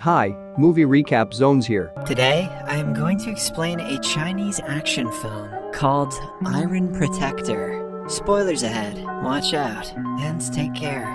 Hi, movie recap zones here. Today, I am going to explain a Chinese action film called Iron Protector. Spoilers ahead, watch out, and take care.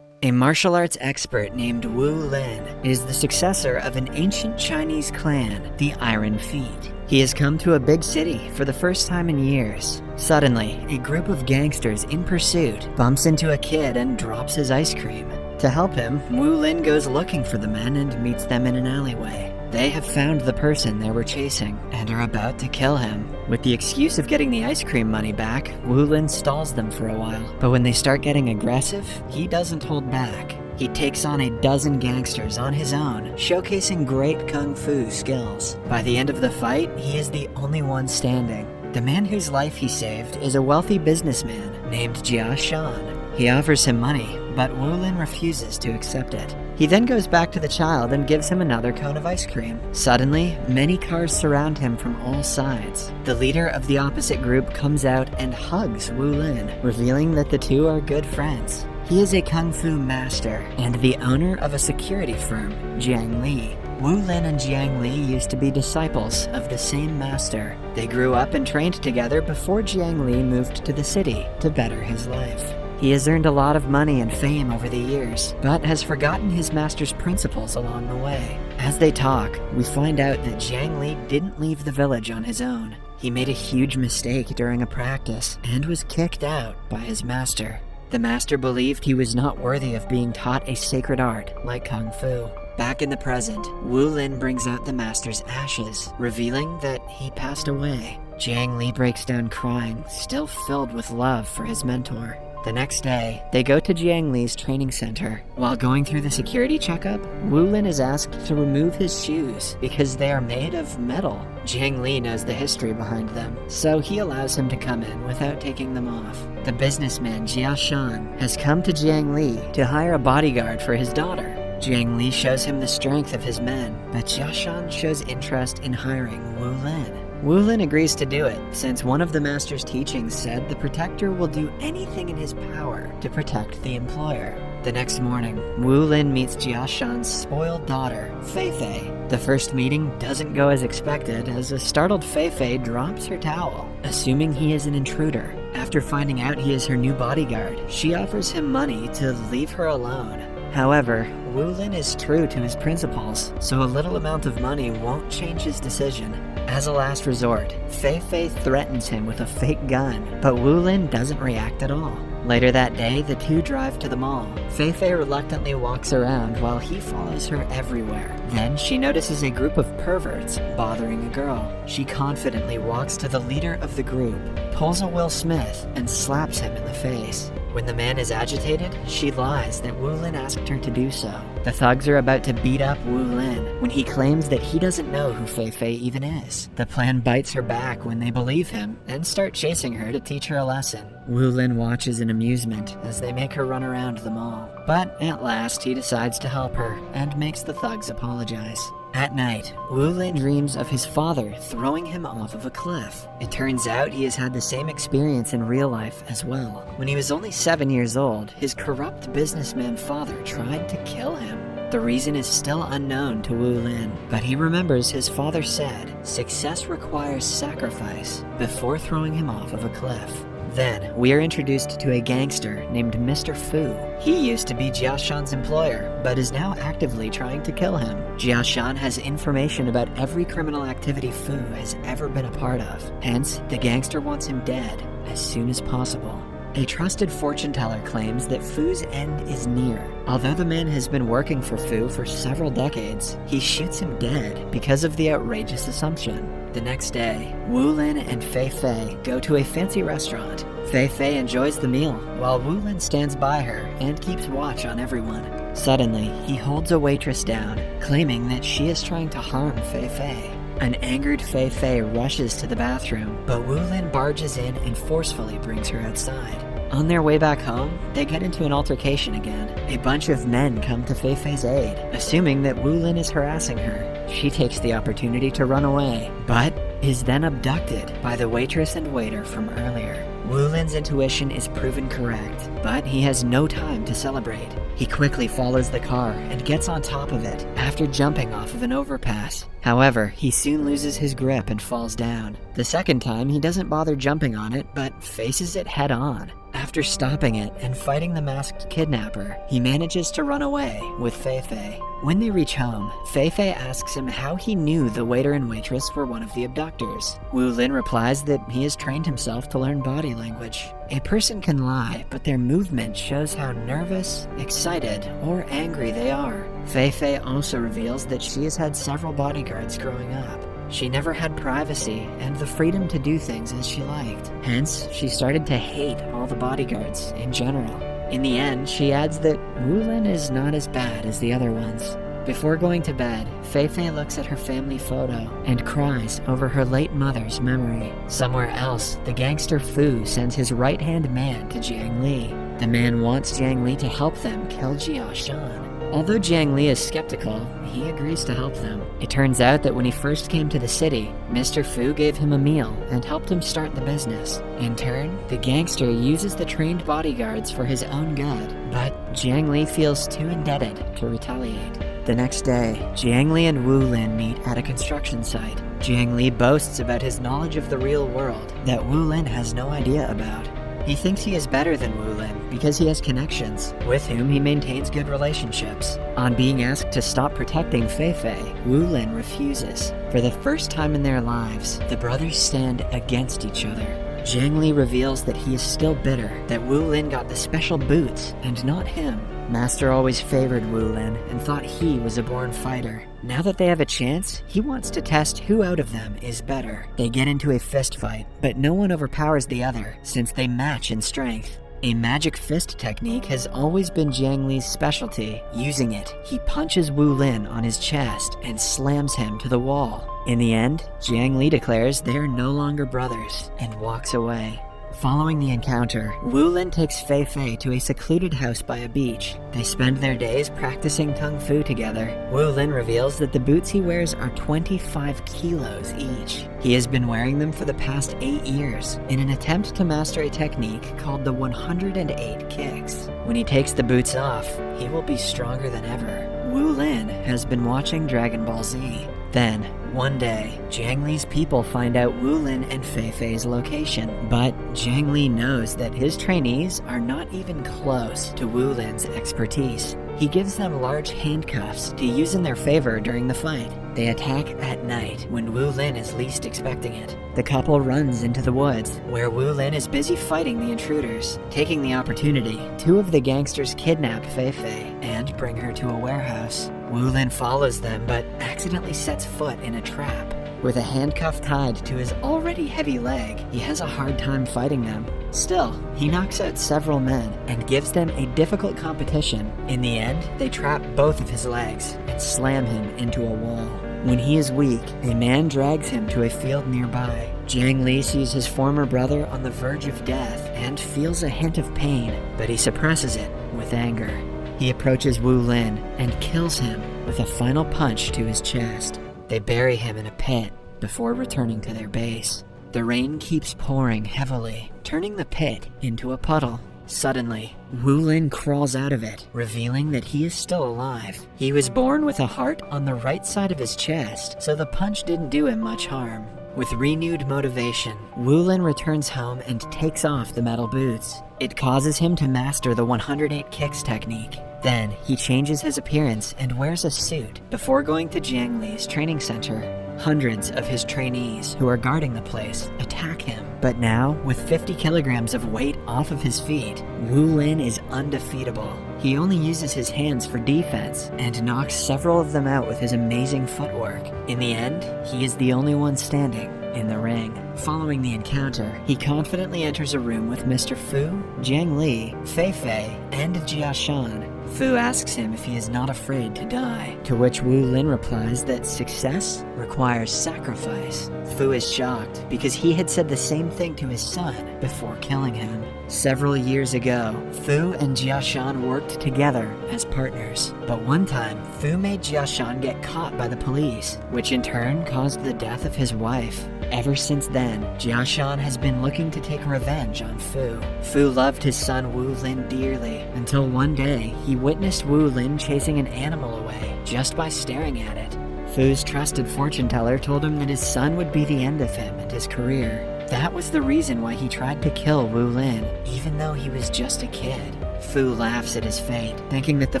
A martial arts expert named Wu-Lin is the successor of an ancient Chinese clan, the Iron Feet. He has come to a big city for the first time in years. Suddenly, a group of gangsters in pursuit bumps into a kid and drops his ice cream. To help him, Wu-Lin goes looking for the men and meets them in an alleyway. They have found the person they were chasing and are about to kill him. With the excuse of getting the ice cream money back, Wu-Lin stalls them for a while. But when they start getting aggressive, he doesn't hold back. He takes on a dozen gangsters on his own, showcasing great kung fu skills. By the end of the fight, he is the only one standing. The man whose life he saved is a wealthy businessman named Jia Shan. He offers him money, but Wu-Lin refuses to accept it. He then goes back to the child and gives him another cone of ice cream. Suddenly, many cars surround him from all sides. The leader of the opposite group comes out and hugs Wu-Lin, revealing that the two are good friends. He is a kung fu master and the owner of a security firm, Jiang Li. Wu-Lin and Jiang Li used to be disciples of the same master. They grew up and trained together before Jiang Li moved to the city to better his life. He has earned a lot of money and fame over the years, but has forgotten his master's principles along the way. As they talk, we find out that Jiang Li didn't leave the village on his own. He made a huge mistake during a practice and was kicked out by his master. The master believed he was not worthy of being taught a sacred art like kung fu. Back in the present, Wu-Lin brings out the master's ashes, revealing that he passed away. Jiang Li breaks down crying, still filled with love for his mentor. The next day, they go to Jiang Li's training center. While going through the security checkup, Wu-Lin is asked to remove his shoes because they are made of metal. Jiang Li knows the history behind them, so he allows him to come in without taking them off. The businessman Jia Shan has come to Jiang Li to hire a bodyguard for his daughter. Jiang Li shows him the strength of his men, but Jia Shan shows interest in hiring Wu-Lin. Wu-Lin agrees to do it, since one of the master's teachings said the protector will do anything in his power to protect the employer. The next morning, Wu-Lin meets Jia Shan's spoiled daughter, Fei-Fei. The first meeting doesn't go as expected, as a startled Fei-Fei drops her towel, assuming he is an intruder. After finding out he is her new bodyguard, she offers him money to leave her alone. However, Wu-Lin is true to his principles, so a little amount of money won't change his decision. As a last resort, Fei-Fei threatens him with a fake gun, but Wu-Lin doesn't react at all. Later that day, the two drive to the mall. Fei-Fei reluctantly walks around while he follows her everywhere. Then she notices a group of perverts bothering a girl. She confidently walks to the leader of the group, pulls a Will Smith, and slaps him in the face. When the man is agitated, she lies that Wu-Lin asked her to do so. The thugs are about to beat up Wu-Lin when he claims that he doesn't know who Fei-Fei even is. The plan bites her back when they believe him and start chasing her to teach her a lesson. Wu-Lin watches in amusement as they make her run around the mall. But at last, he decides to help her and makes the thugs apologize. At night, Wu-Lin dreams of his father throwing him off of a cliff. It turns out he has had the same experience in real life as well. When he was only 7 years old, his corrupt businessman father tried to kill him. The reason is still unknown to Wu-Lin, but he remembers his father said, "Success requires sacrifice," before throwing him off of a cliff. Then, we are introduced to a gangster named Mr. Fu. He used to be Jia Shan's employer, but is now actively trying to kill him. Jia Shan has information about every criminal activity Fu has ever been a part of. Hence, the gangster wants him dead as soon as possible. A trusted fortune teller claims that Fu's end is near. Although the man has been working for Fu for several decades, he shoots him dead because of the outrageous assumption. The next day, Wu-Lin and Fei-Fei go to a fancy restaurant. Fei-Fei enjoys the meal, while Wu-Lin stands by her and keeps watch on everyone. Suddenly, he holds a waitress down, claiming that she is trying to harm Fei-Fei. An angered Fei-Fei rushes to the bathroom, but Wu-Lin barges in and forcefully brings her outside. On their way back home, they get into an altercation again. A bunch of men come to Fei-Fei's aid, assuming that Wu-Lin is harassing her. She takes the opportunity to run away, but is then abducted by the waitress and waiter from earlier. Wu-Lin's intuition is proven correct, but he has no time to celebrate. He quickly follows the car and gets on top of it after jumping off of an overpass. However, he soon loses his grip and falls down. The second time, he doesn't bother jumping on it, but faces it head on. After stopping it and fighting the masked kidnapper, he manages to run away with Fei-Fei. When they reach home, Fei-Fei asks him how he knew the waiter and waitress were one of the abductors. Wu-Lin replies that he has trained himself to learn body language. A person can lie, but their movement shows how nervous, excited, or angry they are. Fei-Fei also reveals that she has had several bodyguards growing up. She never had privacy and the freedom to do things as she liked. Hence, she started to hate all the bodyguards in general. In the end, she adds that Wu-Lin is not as bad as the other ones. Before going to bed, Fei-Fei looks at her family photo and cries over her late mother's memory. Somewhere else, the gangster Fu sends his right-hand man to Jiang Li. The man wants Jiang Li to help them kill Jia Shan. Although Jiang Li is skeptical, he agrees to help them. It turns out that when he first came to the city, Mr. Fu gave him a meal and helped him start the business. In turn, the gangster uses the trained bodyguards for his own good, but Jiang Li feels too indebted to retaliate. The next day, Jiang Li and Wu-Lin meet at a construction site. Jiang Li boasts about his knowledge of the real world that Wu-Lin has no idea about. He thinks he is better than Wu-Lin because he has connections, with whom he maintains good relationships. On being asked to stop protecting Fei-Fei, Wu-Lin refuses. For the first time in their lives, the brothers stand against each other. Jiang Li reveals that he is still bitter that Wu-Lin got the special boots and not him. Master always favored Wu-Lin and thought he was a born fighter. Now that they have a chance, he wants to test who out of them is better. They get into a fist fight, but no one overpowers the other since they match in strength. A magic fist technique has always been Jiang Li's specialty. Using it, he punches Wu-Lin on his chest and slams him to the wall. In the end, Jiang Li declares they are no longer brothers and walks away. Following the encounter, Wu-Lin takes Fei-Fei to a secluded house by a beach. They spend their days practicing Kung Fu together. Wu-Lin reveals that the boots he wears are 25 kilos each. He has been wearing them for the past 8 years in an attempt to master a technique called the 108 kicks. When he takes the boots off, he will be stronger than ever. Wu-Lin has been watching Dragon Ball Z. Then, one day, Jiang Li's people find out Wu-Lin and Fei-Fei's location, but Jiang Li knows that his trainees are not even close to Wu-Lin's expertise. He gives them large handcuffs to use in their favor during the fight. They attack at night when Wu-Lin is least expecting it. The couple runs into the woods, where Wu-Lin is busy fighting the intruders. Taking the opportunity, 2 of the gangsters kidnap Fei-Fei and bring her to a warehouse. Wu-Lin follows them, but accidentally sets foot in a trap. With a handcuff tied to his already heavy leg, he has a hard time fighting them. Still, he knocks out several men and gives them a difficult competition. In the end, they trap both of his legs and slam him into a wall. When he is weak, a man drags him to a field nearby. Jiang Li sees his former brother on the verge of death and feels a hint of pain, but he suppresses it with anger. He approaches Wu-Lin and kills him with a final punch to his chest. They bury him in a pit before returning to their base. The rain keeps pouring heavily, turning the pit into a puddle. Suddenly, Wu-Lin crawls out of it, revealing that he is still alive. He was born with a heart on the right side of his chest, so the punch didn't do him much harm. With renewed motivation, Wu-Lin returns home and takes off the metal boots. It causes him to master the 108 kicks technique. Then, he changes his appearance and wears a suit before going to Jiang Li's training center. Hundreds of his trainees who are guarding the place attack him. But now, with 50 kilograms of weight off of his feet, Wu-Lin is undefeatable. He only uses his hands for defense and knocks several of them out with his amazing footwork. In the end, he is the only one standing in the ring. Following the encounter, he confidently enters a room with Mr. Fu, Jiang Li, Fei-Fei, and Jia Shan. Fu asks him if he is not afraid to die, to which Wu-Lin replies that success requires sacrifice. Fu is shocked because he had said the same thing to his son before killing him. Several years ago, Fu and Jia Shan worked together as partners. But one time, Fu made Jia Shan get caught by the police, which in turn caused the death of his wife. Ever since then, Jiashan has been looking to take revenge on Fu. Fu loved his son Wu-Lin dearly, until one day he witnessed Wu-Lin chasing an animal away just by staring at it. Fu's trusted fortune teller told him that his son would be the end of him and his career. That was the reason why he tried to kill Wu-Lin, even though he was just a kid. Fu laughs at his fate, thinking that the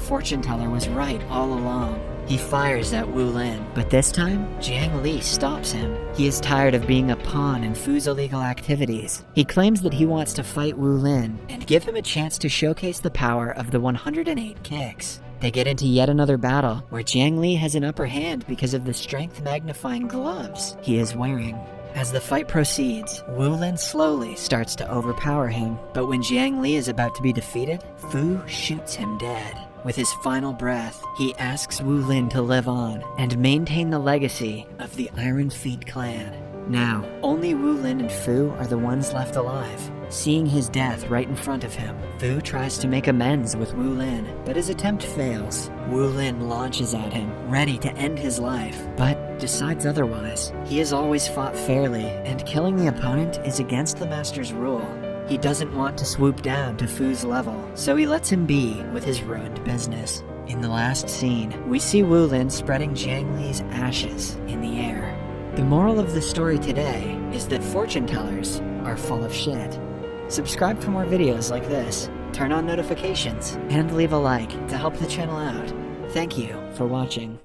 fortune teller was right all along. He fires at Wu-Lin, but this time, Jiang Li stops him. He is tired of being a pawn in Fu's illegal activities. He claims that he wants to fight Wu-Lin and give him a chance to showcase the power of the 108 kicks. They get into yet another battle, where Jiang Li has an upper hand because of the strength-magnifying gloves he is wearing. As the fight proceeds, Wu-Lin slowly starts to overpower him, but when Jiang Li is about to be defeated, Fu shoots him dead. With his final breath, he asks Wu-Lin to live on and maintain the legacy of the Iron Feet clan. Now, only Wu-Lin and Fu are the ones left alive. Seeing his death right in front of him, Fu tries to make amends with Wu-Lin, but his attempt fails. Wu-Lin launches at him, ready to end his life, but decides otherwise. He has always fought fairly, and killing the opponent is against the master's rule. He doesn't want to swoop down to Fu's level, so he lets him be with his ruined business. In the last scene, we see Wu-Lin spreading Jiang Li's ashes in the air. The moral of the story today is that fortune tellers are full of shit. Subscribe for more videos like this, turn on notifications, and leave a like to help the channel out. Thank you for watching.